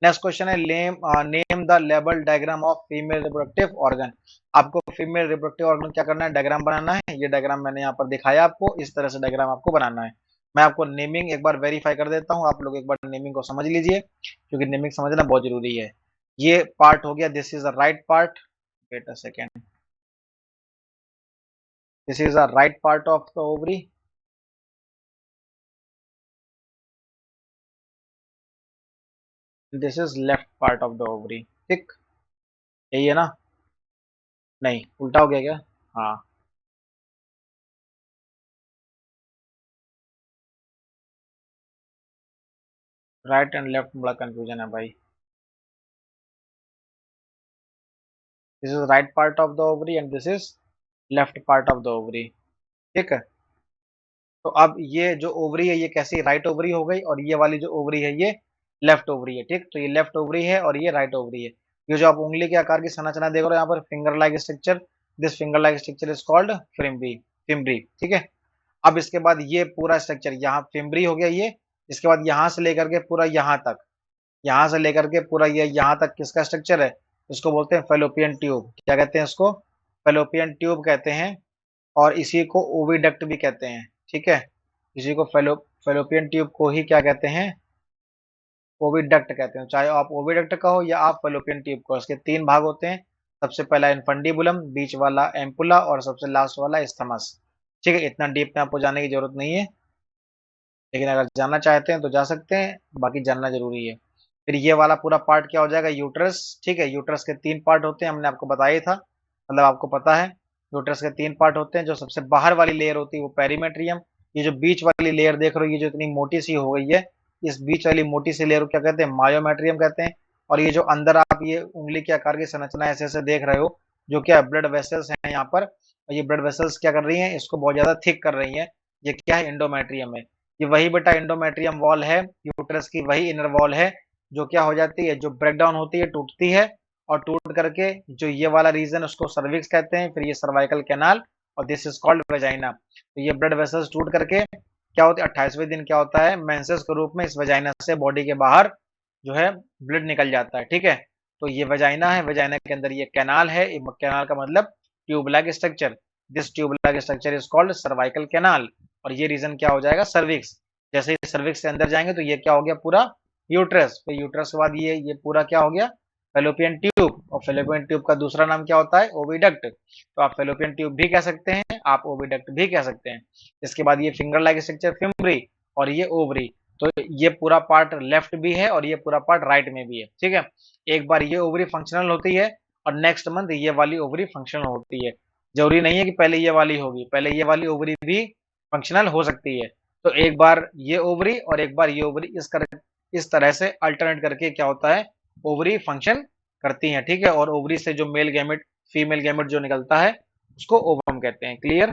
Next question है name the label diagram of female reproductive organ. आपको female reproductive organ क्या करना है, डायग्राम बनाना है। ये डायग्राम मैंने यहाँ पर दिखाया आपको, इस तरह से डायग्राम आपको बनाना है। मैं आपको नेमिंग एक बार वेरीफाई कर देता हूँ, आप लोग एक बार नेमिंग को समझ लीजिए, क्योंकि नेमिंग समझना बहुत जरूरी है। ये पार्ट हो गया, this is the right part, wait a second, this is the right part of the ovary, this is left part of the ovary. ठीक, यही है ना? नहीं, उल्टा हो गया क्या? हाँ, राइट एंड लेफ्ट में बड़ा कंफ्यूजन है भाई। This is right part of the ovary and this is left part of the ovary. ठीक है, तो अब ये जो ओवरी है ये कैसी, राइट ओवरी हो गई, और ये वाली जो ओवरी है ये लेफ्ट ओवरी है। ठीक, तो ये लेफ्ट ओवरी है और ये राइट ओवरी है। ये जो आप उंगली के आकार की संरचना देख रहे हो यहाँ पर, finger like structure, this finger like structure is called fimbriae, fimbriae. ठीक है, अब इसके बाद ये पूरा स्ट्रक्चर यहाँ फिम्बरी हो गया ये, इसके बाद यहाँ से लेकर के पूरा यहाँ तक, यहाँ से लेकर के पूरा ये यहाँ तक किसका स्ट्रक्चर है, इसको बोलते हैं फेलोपियन ट्यूब। क्या कहते हैं इसको? फेलोपियन ट्यूब कहते हैं, और इसी को ओविडक्ट भी कहते हैं। ठीक है, इसी को फेलोपियन ट्यूब को ही क्या कहते हैं, ओविडक्ट कहते हैं। चाहे आप ओविडक्ट कहो या आप फेलोपियन ट्यूब कहो, इसके तीन भाग होते हैं। सबसे पहला इनफंडिबुलम, बीच वाला एम्पुला, और सबसे लास्ट वाला स्थमस। ठीक है, इतना डीप में आपको जाने की जरूरत नहीं है, लेकिन अगर जानना चाहते हैं तो जा सकते हैं, बाकी जानना जरूरी है। फिर ये वाला पूरा पार्ट क्या हो जाएगा, यूट्रस। ठीक है, यूट्रस के तीन पार्ट होते हैं, हमने आपको बताया था, मतलब आपको पता है। यूट्रस के तीन पार्ट होते हैं, जो सबसे बाहर वाली लेयर होती है वो पेरीमेट्रियम। ये जो बीच वाली लेयर देख रहे हो, ये जो इतनी मोटी सी हो गई है, इस बीच वाली मोटी सी लेयर को क्या कहते हैं, मायोमेट्रियम कहते हैं। और ये जो अंदर आप ये उंगली के आकार की संरचना ऐसे ऐसे देख रहे हो, जो क्या ब्लड वेसल्स हैं यहाँ पर, और ये ब्लड वेसल्स क्या कर रही हैं, इसको बहुत ज्यादा थिक कर रही हैं। ये क्या है, एंडोमेट्रियम है। ये वही बेटा एंडोमेट्रियम वॉल है, यूट्रस की वही इनर वॉल है, जो क्या हो जाती है, जो ब्रेक डाउन होती है, टूटती है, और टूट करके जो ये वाला रीजन उसको सर्विक्स कहते हैं, फिर ये सर्वाइकल कैनाल, और दिस इज कॉल्ड वेजाइना। तो ये ब्लड वेसल्स टूट करके क्या होती है, 28वें दिन क्या होता है, मेंसेस के रूप में इस वेजाइना से बॉडी के बाहर जो है ब्लड निकल जाता है। ठीक है, तो ये वेजाइना है, वेजाइना के अंदर ये कैनाल है, कैनाल का मतलब tube like structure, this tube like structure is called cervical canal, और ये रीजन क्या हो जाएगा, सर्विक्स। जैसे ही सर्विक्स से अंदर जाएंगे तो ये क्या हो गया, पूरा यूट्रस। फिर यूट्रस के बाद ये पूरा क्या हो गया, फेलोपियन ट्यूब, और फेलोपियन ट्यूब का दूसरा नाम क्या होता है, ओविडक्ट। तो आप फेलोपियन ट्यूब भी कह सकते हैं, आप ओविडक्ट भी कह सकते हैं। इसके बाद ये फिंगर लाइक स्ट्रक्चर फिम्बरी, और ये ओवरी। तो ये पूरा पार्ट लेफ्ट भी है और ये पूरा पार्ट राइट में भी है। ठीक है, एक बार ये ओवरी फंक्शनल होती है और नेक्स्ट मंथ ये वाली ओवरी फंक्शनल होती है। जरूरी नहीं है कि पहले ये वाली होगी, पहले ये वाली ओवरी भी फंक्शनल हो सकती है। तो एक बार ये ओवरी और एक बार ये ओवरी, इस तरह से अल्टरनेट करके क्या होता है, ओवरी फंक्शन करती हैं। ठीक है, और ओवरी से जो मेल गैमेट फीमेल गैमेट जो निकलता है उसको ओवम कहते हैं। क्लियर?